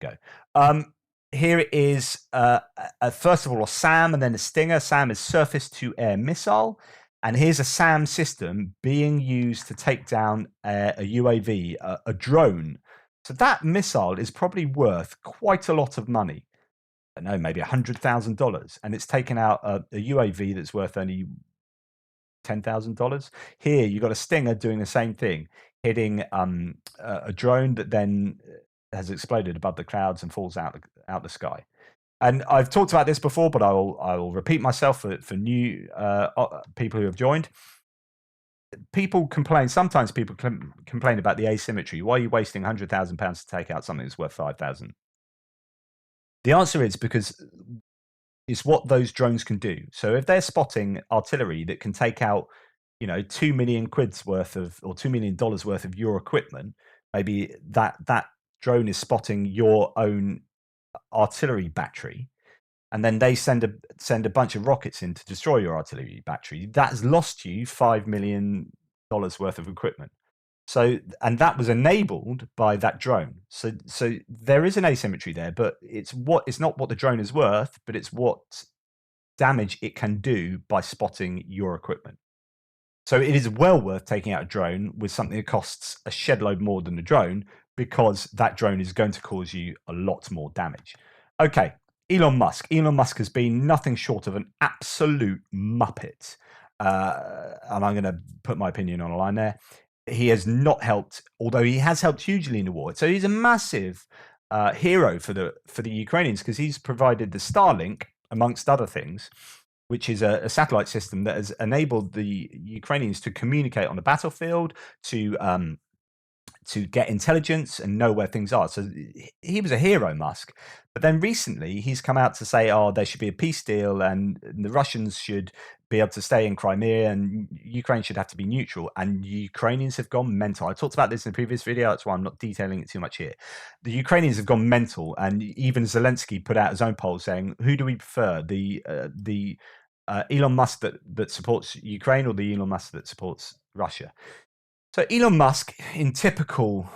go. Here it is. First of all, a SAM and then a Stinger. SAM is surface-to-air missile. And here's a SAM system being used to take down a UAV, a drone. So that missile is probably worth quite a lot of money. I don't know, maybe $100,000. And it's taken out a UAV that's worth only $10,000. Here, you've got a Stinger doing the same thing, hitting a drone that then has exploded above the clouds and falls out the sky. And I've talked about this before, but I will repeat myself for new people who have joined. Sometimes people complain about the asymmetry. Why are you wasting £100,000 to take out something that's worth 5,000? The answer is because it's what those drones can do. So if they're spotting artillery that can take out, £2 million worth of, or $2 million worth of your equipment, maybe that drone is spotting your own artillery battery, and then they send a bunch of rockets in to destroy your artillery battery. That has lost you $5 million worth of equipment. So, and that was enabled by that drone. So there is an asymmetry there, but it's not what the drone is worth, but it's what damage it can do by spotting your equipment. So it is well worth taking out a drone with something that costs a shed load more than the drone, because that drone is going to cause you a lot more damage. Okay, Elon Musk. Elon Musk has been nothing short of an absolute muppet. And I'm going to put my opinion on the line there. He has not helped, although he has helped hugely in the war. So he's a massive hero for the Ukrainians, because he's provided the Starlink, amongst other things, which is a satellite system that has enabled the Ukrainians to communicate on the battlefield, to get intelligence and know where things are. So he was a hero, Musk. But then recently he's come out to say, there should be a peace deal and the Russians should be able to stay in Crimea and Ukraine should have to be neutral. And Ukrainians have gone mental. I talked about this in the previous video. That's why I'm not detailing it too much here. The Ukrainians have gone mental. And even Zelensky put out his own poll saying, who do we prefer? The Elon Musk that supports Ukraine, or the Elon Musk that supports Russia? So Elon Musk, in typical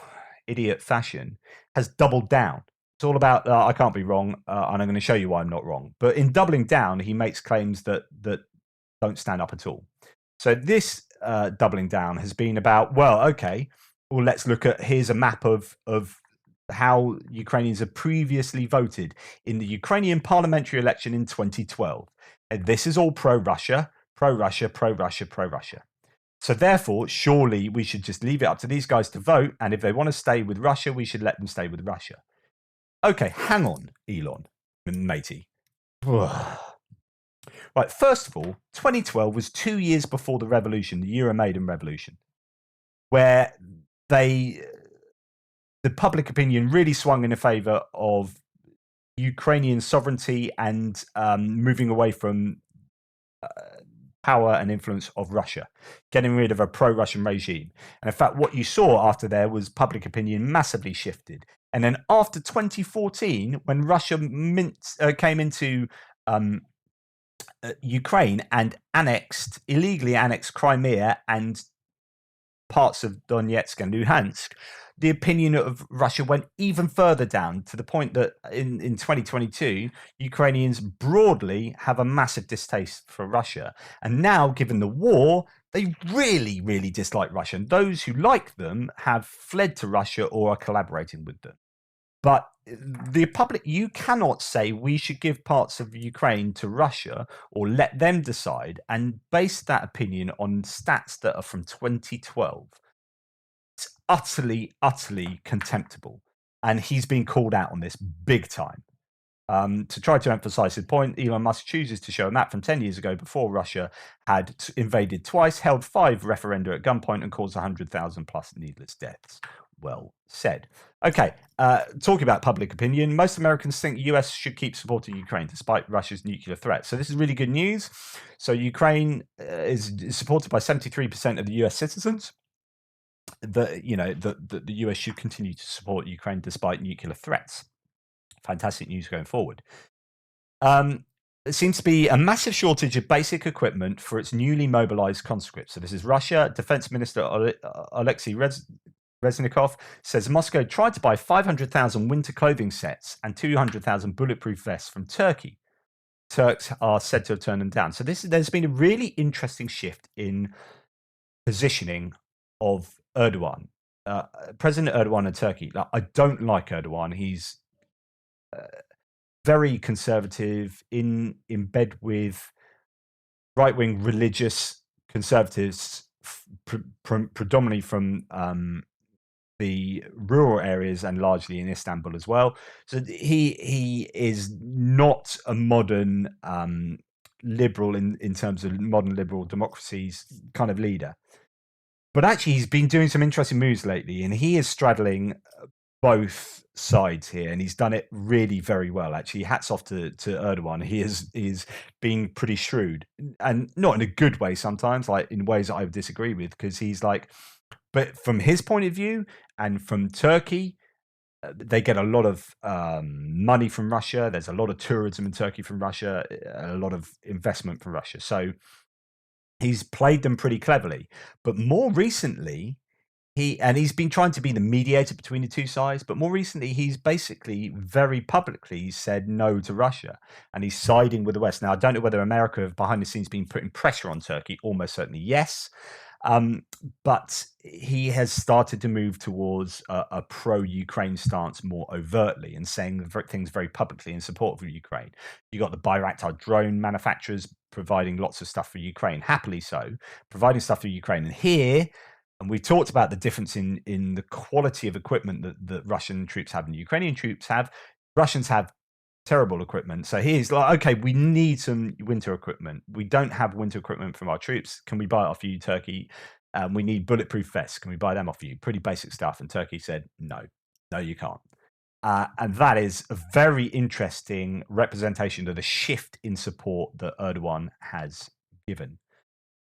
idiot fashion, has doubled down. It's all about, I can't be wrong, and I'm going to show you why I'm not wrong. But in doubling down, he makes claims that don't stand up at all. So this doubling down has been about, let's look at, here's a map of how Ukrainians have previously voted in the Ukrainian parliamentary election in 2012. And this is all pro-Russia, pro-Russia, pro-Russia, pro-Russia. So therefore, surely we should just leave it up to these guys to vote. And if they want to stay with Russia, we should let them stay with Russia. Okay, hang on, Elon, matey. Right, first of all, 2012 was 2 years before the revolution, the Euromaidan revolution, where the public opinion really swung in favor of Ukrainian sovereignty and moving away from power and influence of Russia, getting rid of a pro-Russian regime. And in fact, what you saw after there was public opinion massively shifted. And then after 2014, when Russia came into Ukraine and illegally annexed Crimea and parts of Donetsk and Luhansk, the opinion of Russia went even further down, to the point that in 2022, Ukrainians broadly have a massive distaste for Russia. And now, given the war, they really, really dislike Russia. And those who like them have fled to Russia or are collaborating with them. But the public, you cannot say we should give parts of Ukraine to Russia or let them decide and base that opinion on stats that are from 2012. It's utterly, utterly contemptible. And he's been called out on this big time. To try to emphasize his point, Elon Musk chooses to show a map from 10 years ago, before Russia had invaded twice, held 5 referenda at gunpoint, and caused 100,000 plus needless deaths. Well said. Okay, talking about public opinion, most Americans think the US should keep supporting Ukraine despite Russia's nuclear threat. So this is really good news. So Ukraine is supported by 73% of the US citizens. The US should continue to support Ukraine despite nuclear threats. Fantastic news going forward. There seems to be a massive shortage of basic equipment for its newly mobilized conscripts. So this is Russia. Defense Minister Alexei Reznikov says Moscow tried to buy 500,000 winter clothing sets and 200,000 bulletproof vests from Turkey. Turks are said to have turned them down. So there's been a really interesting shift in positioning of Erdogan. President Erdogan of Turkey. Like, I don't like Erdogan. He's very conservative, in bed with right-wing religious conservatives, predominantly from the rural areas and largely in Istanbul as well. So he is not a modern liberal in terms of modern liberal democracies kind of leader. But actually, he's been doing some interesting moves lately, and he is straddling both sides here, and he's done it really very well. Actually, hats off to Erdogan. He is being pretty shrewd, and not in a good way sometimes, like in ways that I would disagree with, because he's like, but from his point of view and from Turkey, they get a lot of money from Russia. There's a lot of tourism in Turkey from Russia, a lot of investment from Russia. So he's played them pretty cleverly. But more recently, he's been trying to be the mediator between the two sides, but more recently he's basically very publicly said no to Russia, and he's siding with the West. Now, I don't know whether America have behind the scenes been putting pressure on Turkey. Almost certainly yes. But he has started to move towards a pro-Ukraine stance more overtly, and saying things very publicly in support of Ukraine. You got the Bayraktar drone manufacturers providing lots of stuff for Ukraine, happily so, providing stuff for Ukraine. And here, and we've talked about the difference in the quality of equipment that Russian troops have and Ukrainian troops have. Russians have terrible equipment. So he's like, okay, we need some winter equipment. We don't have winter equipment from our troops. Can we buy it off you, Turkey? We need bulletproof vests. Can we buy them off you? Pretty basic stuff. And Turkey said, no, you can't. And that is a very interesting representation of the shift in support that Erdogan has given.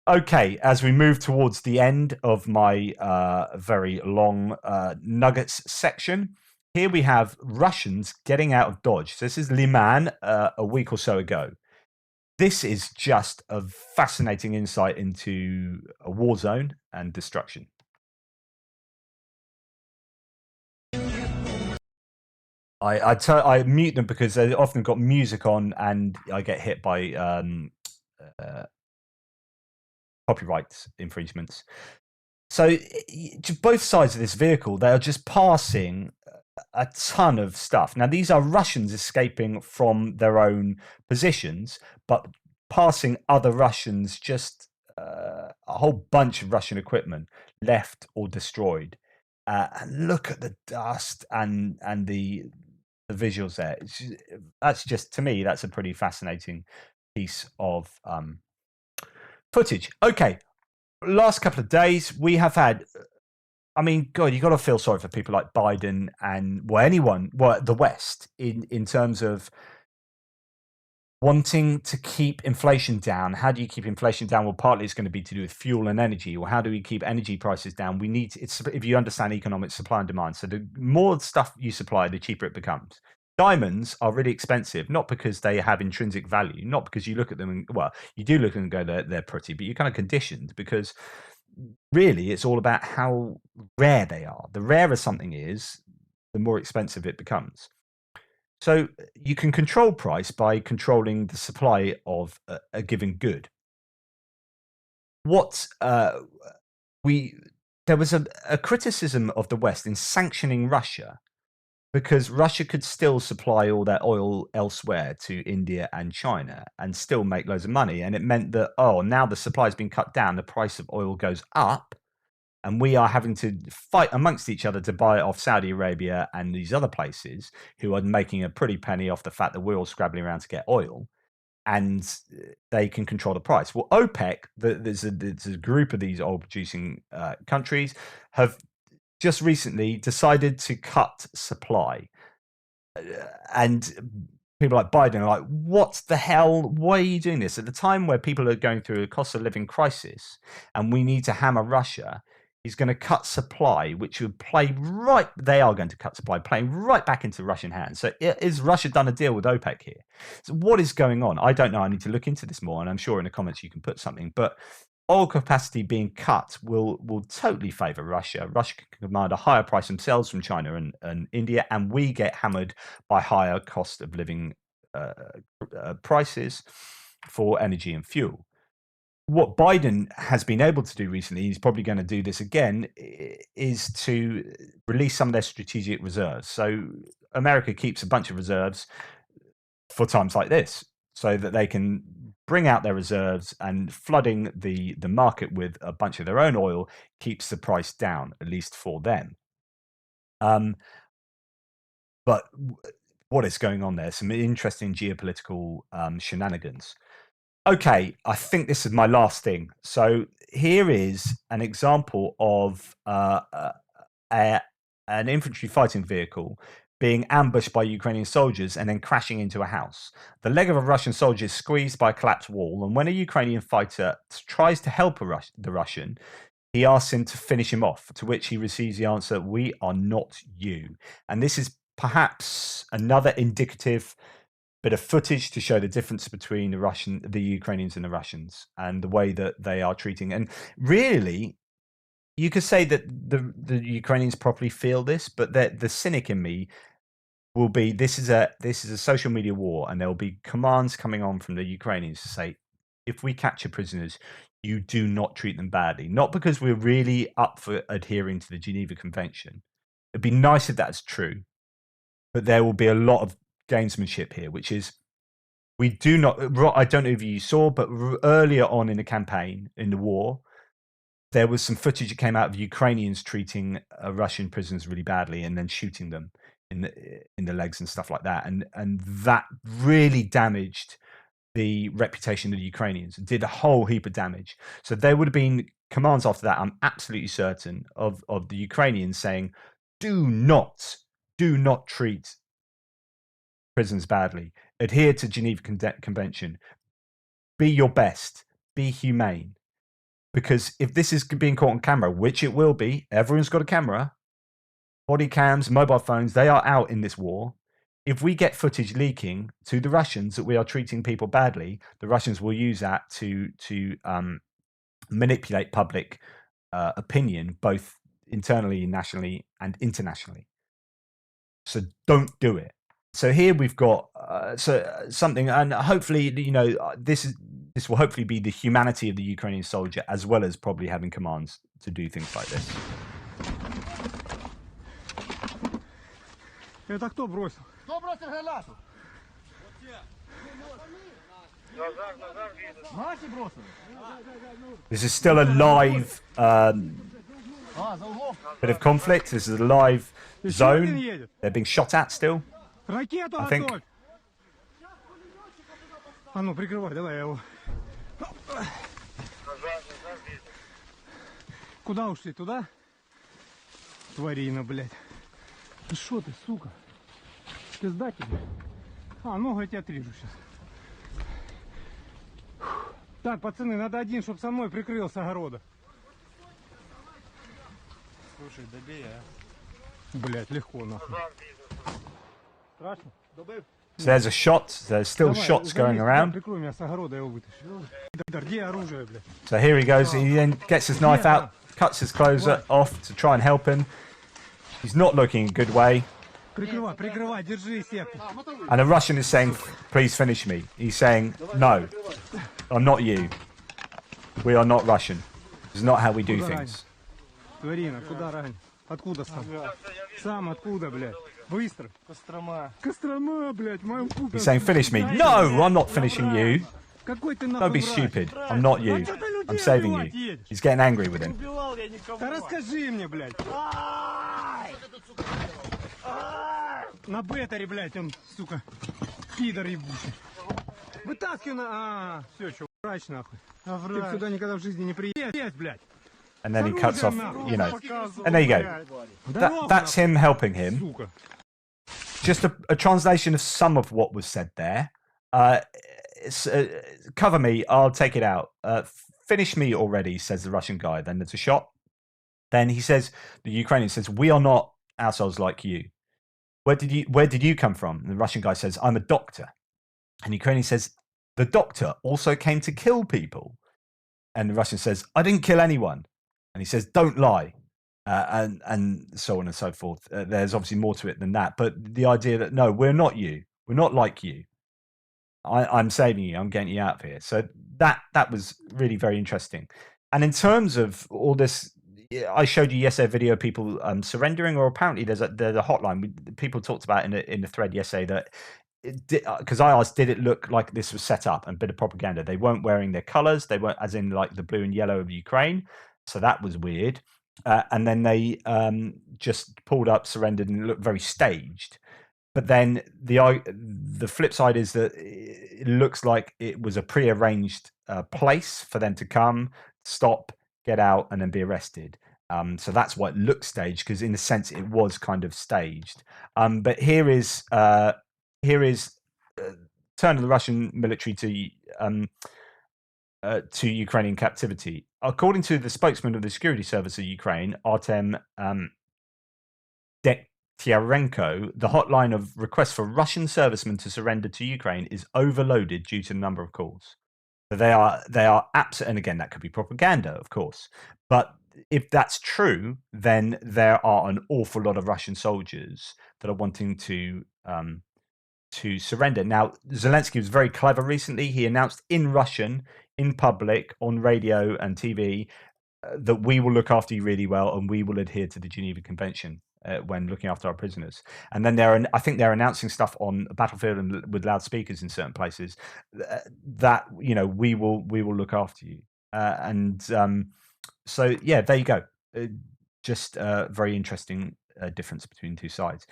Okay, as we move towards the end of my very long nuggets section, here we have Russians getting out of Dodge. So this is Liman a week or so ago. This is just a fascinating insight into a war zone and destruction. I mute them because they often got music on and I get hit by copyright infringements. So both sides of this vehicle, they are just passing a ton of stuff. Now, these are Russians escaping from their own positions, but passing other Russians, just a whole bunch of Russian equipment left or destroyed. And look at the dust and the visuals there. That's just, to me, that's a pretty fascinating piece of footage. Okay, last couple of days we have had, I mean, God, you got to feel sorry for people like Biden and anyone, the West, in terms of wanting to keep inflation down. How do you keep inflation down? Well, partly it's going to be to do with fuel and energy. Or how do we keep energy prices down? We need if you understand economics, supply and demand. So the more stuff you supply, the cheaper it becomes. Diamonds are really expensive, not because they have intrinsic value, not because you look at them and, well, you do look and go, they're pretty, but you're kind of conditioned because really it's all about how rare they are. The rarer something is, the more expensive it becomes. So you can control price by controlling the supply of a given good. There was a criticism of the West in sanctioning Russia because Russia could still supply all their oil elsewhere to India and China and still make loads of money. And it meant that, now the supply has been cut down, the price of oil goes up, and we are having to fight amongst each other to buy it off Saudi Arabia and these other places who are making a pretty penny off the fact that we're all scrabbling around to get oil, and they can control the price. Well, OPEC, there's a group of these oil producing countries, have just recently decided to cut supply. And people like Biden are like, what the hell? Why are you doing this? At the time where people are going through a cost of living crisis and we need to hammer Russia, he's going to cut supply, which would they are going to cut supply, playing right back into Russian hands. So is Russia done a deal with OPEC here? So what is going on? I don't know. I need to look into this more, and I'm sure in the comments you can put something. But oil capacity being cut will totally favor Russia. Russia can command a higher price themselves from China and India, and we get hammered by higher cost of living prices for energy and fuel. What Biden has been able to do recently, he's probably going to do this again, is to release some of their strategic reserves. So America keeps a bunch of reserves for times like this, so that they can bring out their reserves, and flooding the market with a bunch of their own oil keeps the price down, at least for them. But what is going on there? Some interesting geopolitical shenanigans. Okay, I think this is my last thing. So here is an example of an infantry fighting vehicle being ambushed by Ukrainian soldiers and then crashing into a house. The leg of a Russian soldier is squeezed by a collapsed wall, and when a Ukrainian fighter tries to help the Russian, he asks him to finish him off, to which he receives the answer, "We are not you." And this is perhaps another indicative bit of footage to show the difference between the Ukrainians and the Russians, and the way that they are treating. And really, you could say that the Ukrainians probably feel this, but the cynic in me will be, this is a social media war, and there will be commands coming on from the Ukrainians to say, if we capture prisoners, you do not treat them badly. Not because we're really up for adhering to the Geneva Convention. It'd be nice if that's true, but there will be a lot of gamesmanship here, which is, we do not. I don't know if you saw, but earlier on in the campaign, in the war, there was some footage that came out of Ukrainians treating Russian prisoners really badly and then shooting them in the legs and stuff like that, and that really damaged the reputation of the Ukrainians. It did a whole heap of damage. So there would have been commands after that, I'm absolutely certain, of the Ukrainians saying, do not treat prisoners badly, adhere to Geneva Convention, be your best, be humane. Because if this is being caught on camera, which it will be, everyone's got a camera, body cams, mobile phones, they are out in this war. If we get footage leaking to the Russians that we are treating people badly, the Russians will use that to manipulate public opinion, both internally, nationally, and internationally. So don't do it. So here we've got something, and hopefully, this will hopefully be the humanity of the Ukrainian soldier, as well as probably having commands to do things like this. Это кто бросил? Кто бросил гранату? Наши бросили. This is still a live bit of conflict. This is a live zone. They're being shot at still. Ракету I think. готовь! А ну, прикрывай, давай я его. Куда ушли? Туда? Тварина, блядь. Ты шо ты, сука? Пизда тебе. А, ногу я тебе отрежу сейчас. Так, пацаны, надо один, чтобы со мной прикрыл с огорода. Слушай, добей, а. Блядь, легко нахуй. Страшно? Добив? So there's a shot. There's still shots going around. Прикрой меня с огорода, я его вытащу. Где оружие, блядь? So here he goes. He then gets his knife out, cuts his clothes off to try and help him. He's not looking a good way. Прикрывай, прикрывай, держи сетку. And a Russian is saying, please finish me. He's saying, no, I'm not you. We are not Russian. This is not how we do things. Тварина, куда ранен? Откуда сам? Сам откуда, блядь? Быстро. Кострома. Кострома, блядь, мою купил. He's saying, finish me. No, I'm not finishing you. Какой ты нахуй Don't be враг? stupid. I'm not you. I'm saving you. He's getting angry with him. Убивал я никого. Да расскажи мне, блядь. На бетаре, блядь, он, сука, пидор ебучий. Вытаскивай на... все, чё, врач нахуй. Ты сюда никогда в жизни не приедешь, блядь. And then he cuts off, you know. And there you go. That's him helping him. Сука. Just a translation of some of what was said there. Cover me, I'll take it out. Finish me already, says the Russian guy. Then there's a shot. Then he says, the Ukrainian says, we are not assholes like you. Where did you come from? And the Russian guy says, I'm a doctor. And the Ukrainian says, the doctor also came to kill people. And the Russian says, "I didn't kill anyone." And he says, "Don't lie." And so on and so forth. There's obviously more to it than that. But the idea that, no, we're not you. We're not like you. I'm saving you. I'm getting you out of here. So that was really very interesting. And in terms of all this, I showed you yesterday a video of people surrendering, or apparently there's a hotline. People talked about in the thread yesterday that because I asked, did it look like this was set up and a bit of propaganda? They weren't wearing their colors. They weren't, as in like the blue and yellow of Ukraine. So that was weird. And then they just pulled up, surrendered, and looked very staged. But then the flip side is that it looks like it was a prearranged place for them to come, stop, get out, and then be arrested. So that's why it looked staged, because in a sense it was kind of staged. But here is turn of the Russian military to Ukrainian captivity. According to the spokesman of the security service of Ukraine, Artem Tiarenko, the hotline of requests for Russian servicemen to surrender to Ukraine is overloaded due to the number of calls. So they are absolute, and again, that could be propaganda, of course. But if that's true, then there are an awful lot of Russian soldiers that are wanting to surrender. Now, Zelensky was very clever recently. He announced in Russian, in public, on radio and TV, that we will look after you really well, and we will adhere to the Geneva Convention when looking after our prisoners. And then I think they're announcing stuff on a battlefield and with loudspeakers in certain places that we will look after you. So yeah, there you go. Just a very interesting difference between two sides.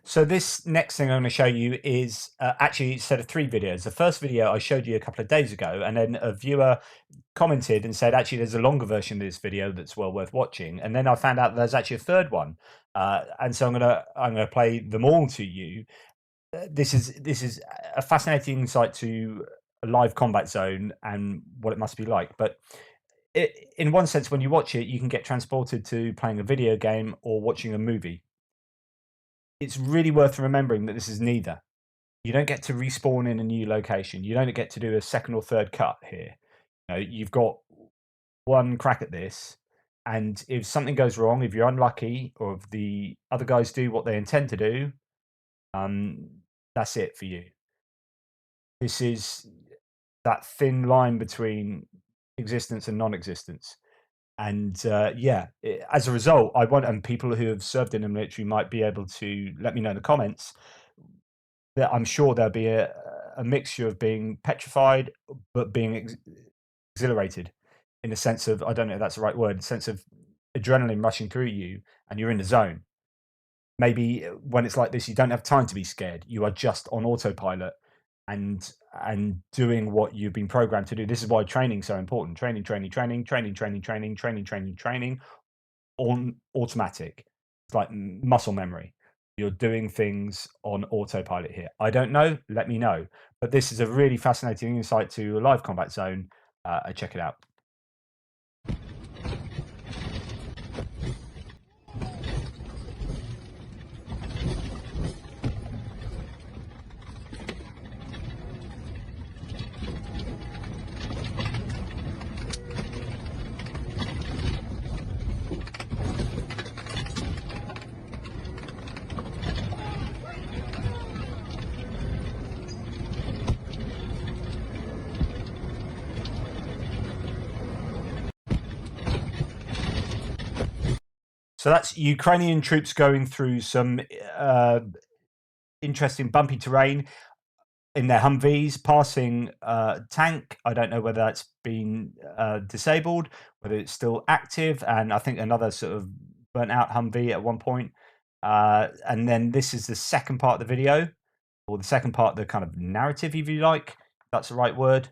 So this next thing I'm going to show you is actually a set of 3 videos. The first video I showed you a couple of days ago, and then a viewer commented and said, actually, there's a longer version of this video that's well worth watching. And then I found out there's actually a third one, and so I'm gonna play them all to you. This is a fascinating insight to a live combat zone and what it must be like. But in one sense, when you watch it, you can get transported to playing a video game or watching a movie. It's really worth remembering that this is neither. You don't get to respawn in a new location. You don't get to do a second or third cut here. You've got one crack at this, and if something goes wrong, if you're unlucky, or if the other guys do what they intend to do, that's it for you. This is that thin line between existence and non-existence. And as a result, I want, and people who have served in the military might be able to let me know in the comments, that I'm sure there'll be a mixture of being petrified, but being exhilarated, in the sense of, I don't know if that's the right word, sense of adrenaline rushing through you and you're in the zone. Maybe when it's like this, you don't have time to be scared. You are just on autopilot and doing what you've been programmed to do. This is why training's so important. Training on automatic. It's like muscle memory. You're doing things on autopilot here. I don't know. Let me know. But this is a really fascinating insight to a live combat zone. Check it out. So that's Ukrainian troops going through some interesting bumpy terrain in their Humvees, passing a tank. I don't know whether that's been disabled, whether it's still active, and I think another sort of burnt out Humvee at one point. And then this is the second part of the video, or the second part of the kind of narrative, if you like, if that's the right word.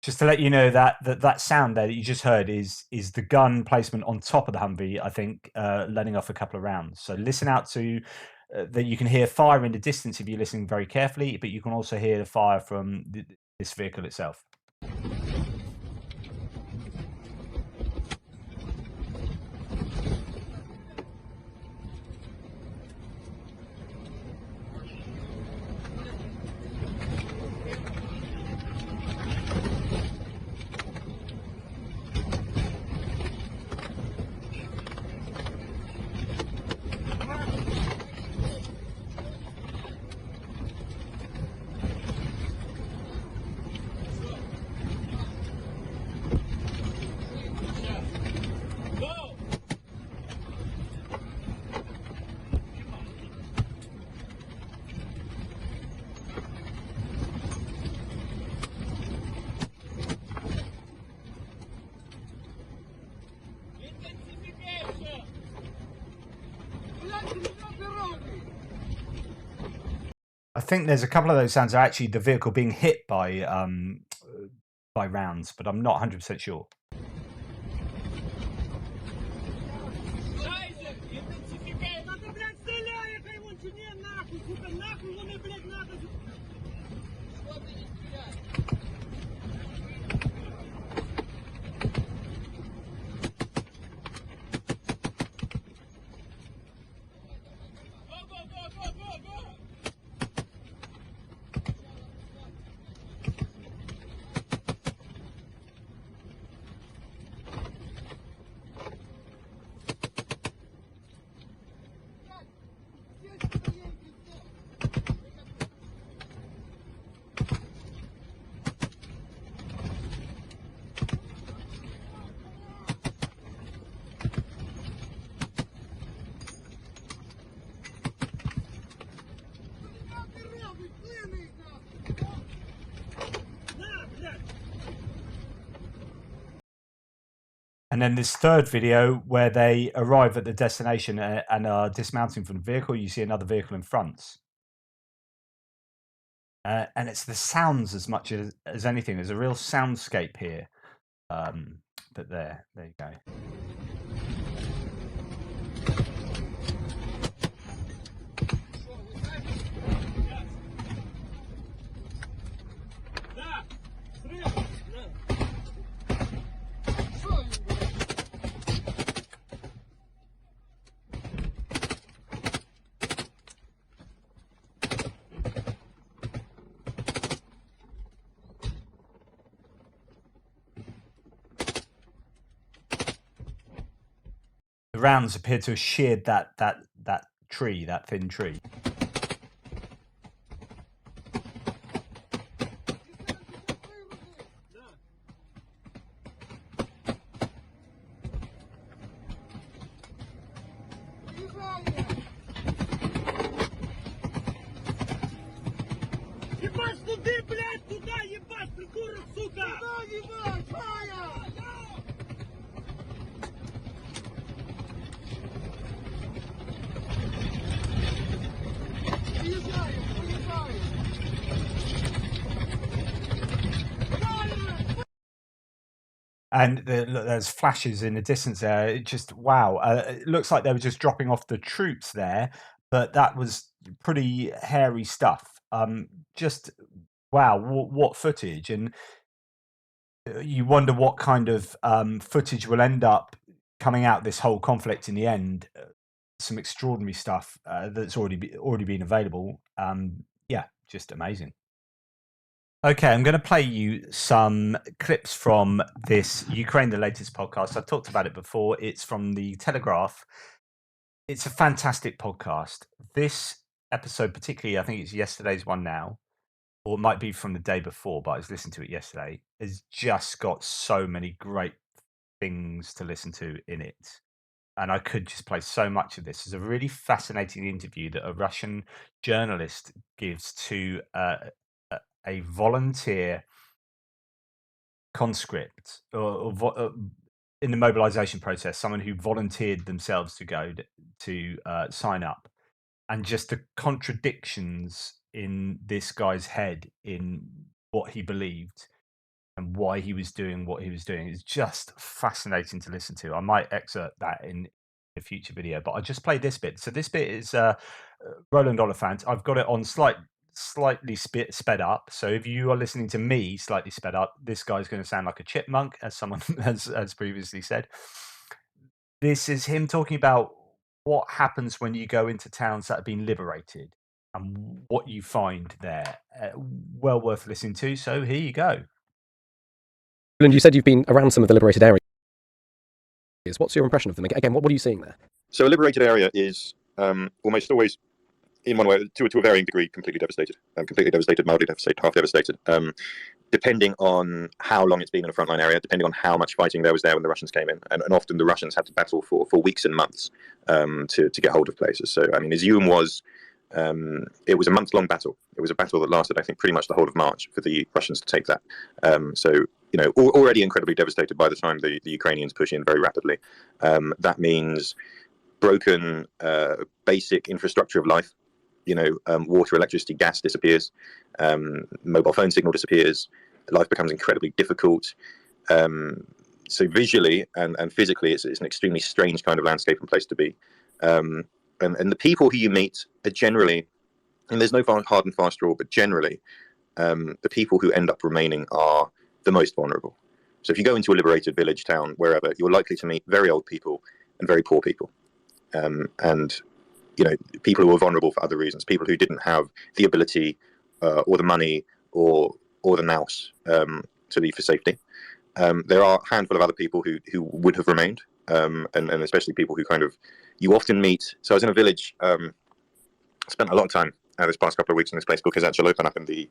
Just to let you know that sound there that you just heard is the gun placement on top of the Humvee, I think, letting off a couple of rounds. So listen out to that. You can hear fire in the distance if you're listening very carefully, but you can also hear the fire from this vehicle itself. I think there's a couple of those sounds are actually the vehicle being hit by rounds, but I'm not 100% sure. And then this third video where they arrive at the destination and are dismounting from the vehicle, you see another vehicle in front. And it's the sounds as much as anything. There's a real soundscape here. But there you go. The rounds appear to have sheared that tree, that thin tree. Ебать туды, блядь, туда, ебать, придурок, сука! Туда, ебать, фая! Уезжаем, уезжаем! And look, there's flashes in the distance there. It just, wow. It looks like they were just dropping off the troops there, but that was pretty hairy stuff. Just, wow, what footage. And you wonder what kind of footage will end up coming out this whole conflict in the end. Some extraordinary stuff that's already been available. Yeah, just amazing. Okay, I'm going to play you some clips from this Ukraine, the latest podcast. I've talked about it before. It's from the Telegraph. It's a fantastic podcast. This episode, particularly, I think it's yesterday's one now, or it might be from the day before, but I was listening to it yesterday, has just got so many great things to listen to in it. And I could just play so much of this. It's a really fascinating interview that a Russian journalist gives to a volunteer conscript or in the mobilization process, someone who volunteered themselves to go to sign up, and just the contradictions in this guy's head in what he believed and why he was doing what he was doing. Is just fascinating to listen to. I might excerpt that in a future video, but I just played this bit. So this bit is Roland Oliphant. I've got it on slight slightly sped up. So if you are listening to me slightly sped up, this guy's going to sound like a chipmunk, as someone has previously said. This is him talking about what happens when you go into towns that have been liberated and what you find there. Well worth listening to. So here you go. And you said you've been around some of the liberated areas. What's your impression of them? Again, what are you seeing there? So a liberated area is almost always, in one way, to a varying degree, completely devastated. Mildly devastated, half devastated. Depending on how long it's been in a frontline area, depending on how much fighting there was there when the Russians came in. And often the Russians had to battle for weeks and months to get hold of places. So, I mean, Izium was, it was a month-long battle. It was a battle that lasted, I think, pretty much the whole of March for the Russians to take that. So, you know, already incredibly devastated by the time the Ukrainians push in very rapidly. That means broken basic infrastructure of life. You know, water, electricity, gas disappears, mobile phone signal disappears, life becomes incredibly difficult. So visually and physically, it's an extremely strange kind of landscape and place to be. And the people who you meet are generally, and there's no hard and fast rule, but generally, the people who end up remaining are the most vulnerable. So if you go into a liberated village, town, wherever, you're likely to meet very old people and very poor people. And you know, people who were vulnerable for other reasons, people who didn't have the ability or the money or the nous to leave for safety. There are a handful of other people who would have remained, and especially people who kind of, you often meet. So I was in a village, spent a lot of time this past couple of weeks in this place called Kazanchalopan up in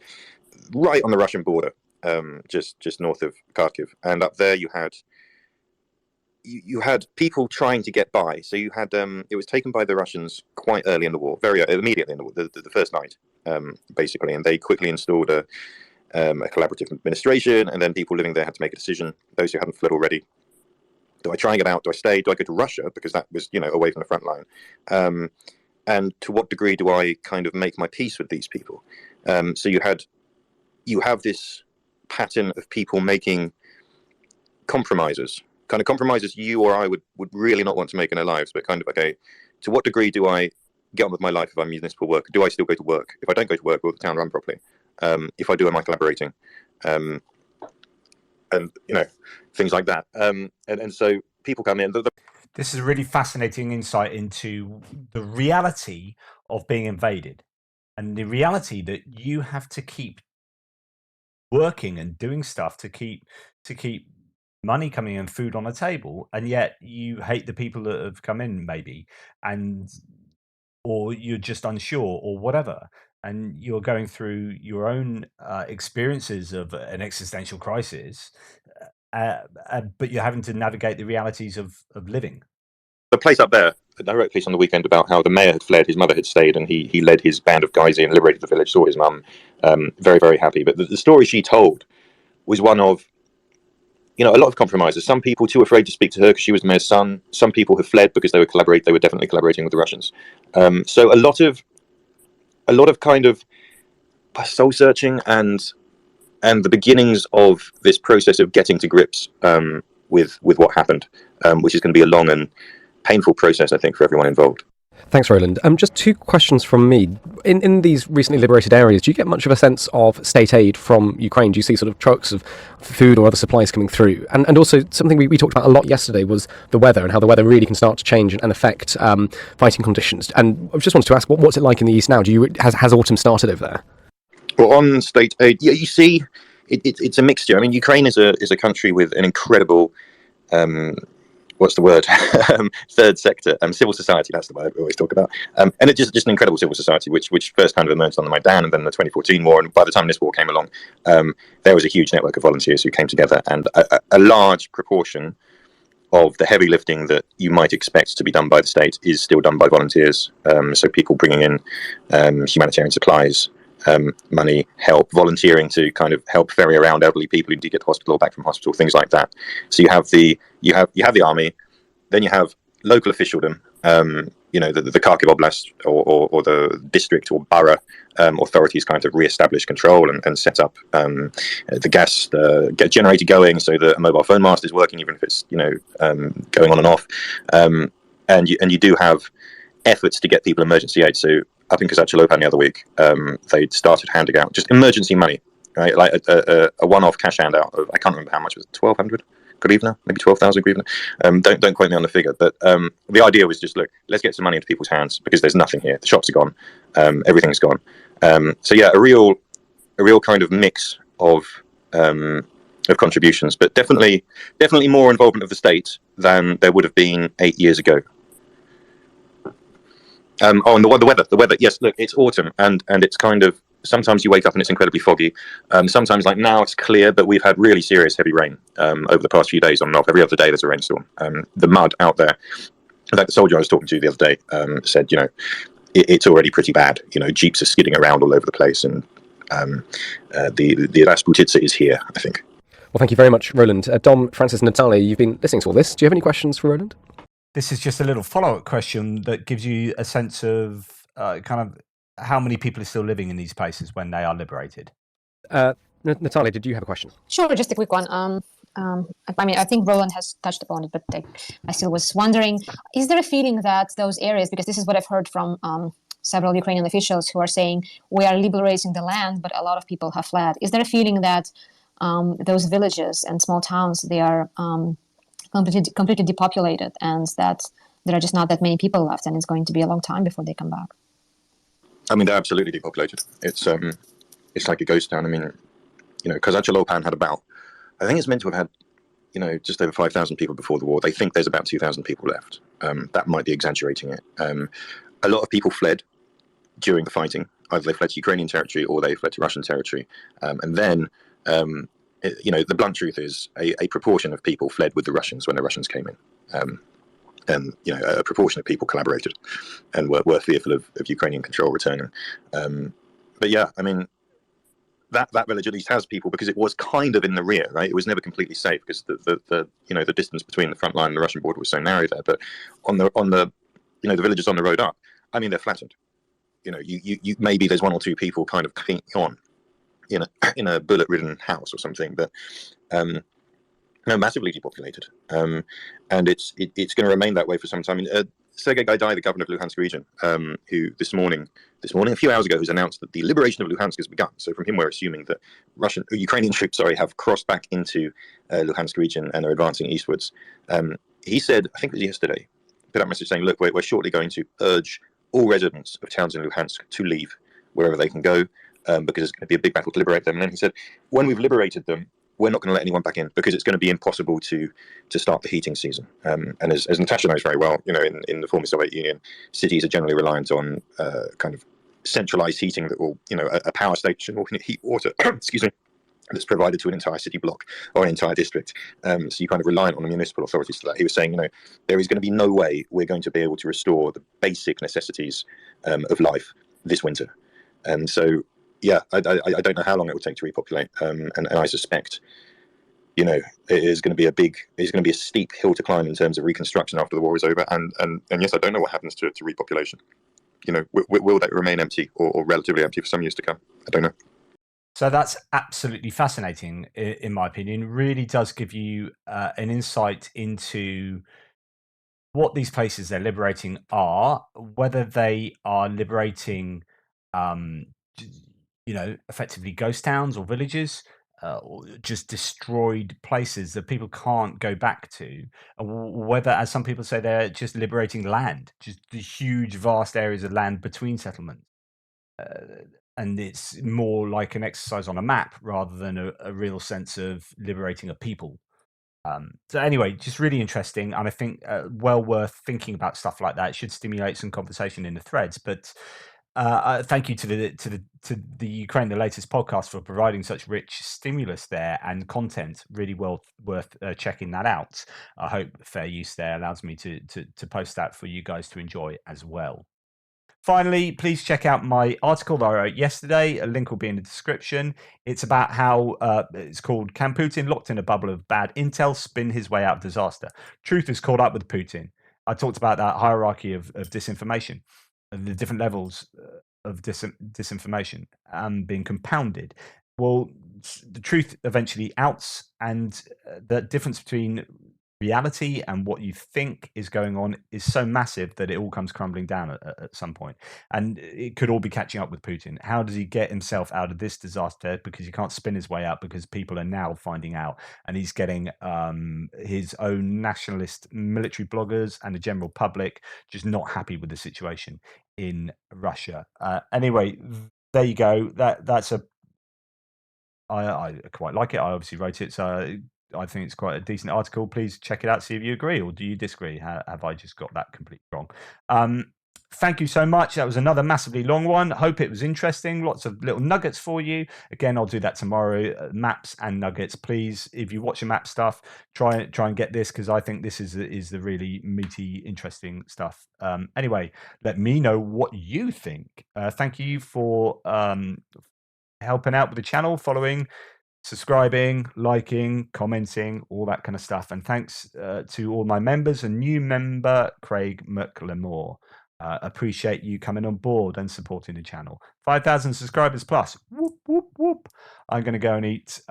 right on the Russian border, just north of Kharkiv. And up there you had people trying to get by. So you had it was taken by the Russians quite early in the war, very immediately in the war, the first night, basically, and they quickly installed a collaborative administration, and then people living there had to make a decision. Those who hadn't fled already: do I try and get out? Do I stay? Do I go to Russia, because that was, you know, away from the front line? And to what degree do I kind of make my peace with these people? So you have this pattern of people making compromises. Kind of compromises you or I would really not want to make in our lives, but kind of, okay, to what degree do I get on with my life if I'm municipal worker? Do I still go to work? If I don't go to work, will the town run properly? If I do, am I collaborating? And, you know, things like that. And so people come in. This is a really fascinating insight into the reality of being invaded and the reality that you have to keep working and doing stuff to keep money coming in, food on the table, and yet you hate the people that have come in, maybe, and or you're just unsure or whatever, and you're going through your own experiences of an existential crisis, but you're having to navigate the realities of living. The place up there, I wrote a piece on the weekend about how the mayor had fled, his mother had stayed, and he led his band of guys in, liberated the village, saw his mum, very, very happy. But the story she told was one of, you know, a lot of compromises. Some people too afraid to speak to her because she was the mayor's son. Some people have fled because they were definitely collaborating with the Russians. So a lot of kind of soul searching and the beginnings of this process of getting to grips with what happened, which is going to be a long and painful process, I think, for everyone involved. Thanks, Roland. Just two questions from me. In these recently liberated areas, do you get much of a sense of state aid from Ukraine? Do you see sort of trucks of food or other supplies coming through? And also, something we talked about a lot yesterday was the weather and how the weather really can start to change and affect fighting conditions. And I just wanted to ask, what's it like in the east now? Has autumn started over there? Well, on state aid, yeah, you see, it's a mixture. I mean, Ukraine is a country with an incredible what's the word? Third sector, civil society. That's the word we always talk about. And it's just an incredible civil society, which first kind of emerged on the Maidan and then the 2014 war. And by the time this war came along, there was a huge network of volunteers who came together, and a large proportion of the heavy lifting that you might expect to be done by the state is still done by volunteers. So people bringing in humanitarian supplies, money, help, volunteering to kind of help ferry around elderly people who need to get to hospital or back from hospital, things like that. So you have the army, then you have local officialdom, you know, the Kharkiv Oblast or the district or borough authorities kind of re-establish control and set up the gas, get generator going so that a mobile phone mast is working, even if it's, you know, going on and off. And you do have efforts to get people emergency aid. So up in Kazakhstan the other week, they started handing out just emergency money, right? Like a one-off cash handout of, I can't remember how much it was, 1,200 grivna, maybe 12,000 grivna. Don't quote me on the figure, but the idea was just, look, let's get some money into people's hands because there's nothing here. The shops are gone, everything's gone. So yeah, a real kind of mix of contributions, but definitely more involvement of the state than there would have been 8 years ago. And the weather. Yes, look, it's autumn, and it's kind of, sometimes you wake up and it's incredibly foggy. Sometimes, like now, it's clear, but we've had really serious heavy rain over the past few days on and off. Every other day there's a rainstorm. The mud out there. In fact, the soldier I was talking to the other day said, it's already pretty bad. Jeeps are skidding around all over the place, and the Rasputitsa is here, I think. Well, thank you very much, Roland. Dom, Francis, Natalia, you've been listening to all this. Do you have any questions for Roland? This is just a little follow-up question that gives you a sense of kind of how many people are still living in these places when they are liberated. Natalia, did you have a question? Sure, just a quick one. I think Roland has touched upon it, but I still was wondering, is there a feeling that those areas, because this is what I've heard from several Ukrainian officials who are saying, we are liberating the land, but a lot of people have fled. Is there a feeling that those villages and small towns, they are completely depopulated, and that there are just not that many people left, and it's going to be a long time before they come back? I mean, they're absolutely depopulated. It's like a ghost town. I mean, Kazakhstan had about, I think it's meant to have had, just over 5,000 people before the war. They think there's about 2,000 people left. That might be exaggerating it. A lot of people fled during the fighting. Either they fled to Ukrainian territory or they fled to Russian territory. And then, the blunt truth is a proportion of people fled with the Russians when the Russians came in. And a proportion of people collaborated and were fearful of Ukrainian control returning. But yeah, I mean, that village at least has people because it was kind of in the rear, right? It was never completely safe because the distance between the front line and the Russian border was so narrow there. But on the the villages on the road up, I mean, they're flattened. You maybe there's one or two people kind of clinging on in a bullet-ridden house or something, but massively depopulated, and it's going to remain that way for some time. Sergei Gaidai, the governor of Luhansk region, who this morning, a few hours ago, has announced that the liberation of Luhansk has begun. So from him, we're assuming that Ukrainian troops, have crossed back into Luhansk region and are advancing eastwards. He said, I think it was yesterday, put out a message saying, look, we're shortly going to urge all residents of towns in Luhansk to leave wherever they can go, because it's going to be a big battle to liberate them. And then he said, when we've liberated them, we're not going to let anyone back in because it's going to be impossible to start the heating season. And as Natasha knows very well, in the former Soviet Union, cities are generally reliant on kind of centralized heating that will, a power station will heat water, excuse me, that's provided to an entire city block or an entire district. So you kind of rely on the municipal authorities for that. He was saying, there is going to be no way we're going to be able to restore the basic necessities of life this winter. And so, yeah, I don't know how long it will take to repopulate, and I suspect, it is going to be a steep hill to climb in terms of reconstruction after the war is over. And yes, I don't know what happens to repopulation. Will that remain empty or relatively empty for some years to come? I don't know. So that's absolutely fascinating, in my opinion. Really does give you an insight into what these places they're liberating are, whether they are liberating, effectively ghost towns or villages, or just destroyed places that people can't go back to, and whether, as some people say, they're just liberating land, just the huge, vast areas of land between settlements. And it's more like an exercise on a map rather than a real sense of liberating a people. So anyway, just really interesting, and I think well worth thinking about stuff like that. It should stimulate some conversation in the threads. But thank you to the Ukraine, the latest podcast, for providing such rich stimulus there and content. Really well worth checking that out. I hope fair use there allows me to post that for you guys to enjoy as well. Finally, please check out my article that I wrote yesterday. A link will be in the description. It's about how it's called "Can Putin, locked in a bubble of bad intel, spin his way out of disaster? Truth is caught up with Putin." I talked about that hierarchy of disinformation, and the different levels of disinformation being compounded. Well, the truth eventually outs, and the difference between reality and what you think is going on is so massive that it all comes crumbling down at some point. And it could all be catching up with Putin. How does he get himself out of this disaster? Because he can't spin his way out, because people are now finding out, and he's getting his own nationalist military bloggers and the general public just not happy with the situation in Russia. Anyway, there you go. That's a I quite like it. I obviously wrote it, so I think it's quite a decent article. Please check it out, see if you agree, or do you disagree? Have I just got that completely wrong? Thank you so much. That was another massively long one. Hope it was interesting. Lots of little nuggets for you. Again, I'll do that tomorrow. Maps and nuggets. Please, if you watch the map stuff, try and get this, because I think this is the really meaty, interesting stuff. Anyway, let me know what you think. Thank you for helping out with the channel, following, subscribing, liking, commenting, all that kind of stuff. And thanks to all my members and new member, Craig McLemore. Appreciate you coming on board and supporting the channel. 5,000 subscribers plus. Whoop, whoop, whoop. I'm going to go and eat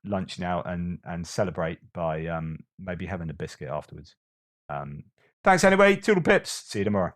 lunch now and celebrate by maybe having a biscuit afterwards. Thanks anyway. Toodle pips. See you tomorrow.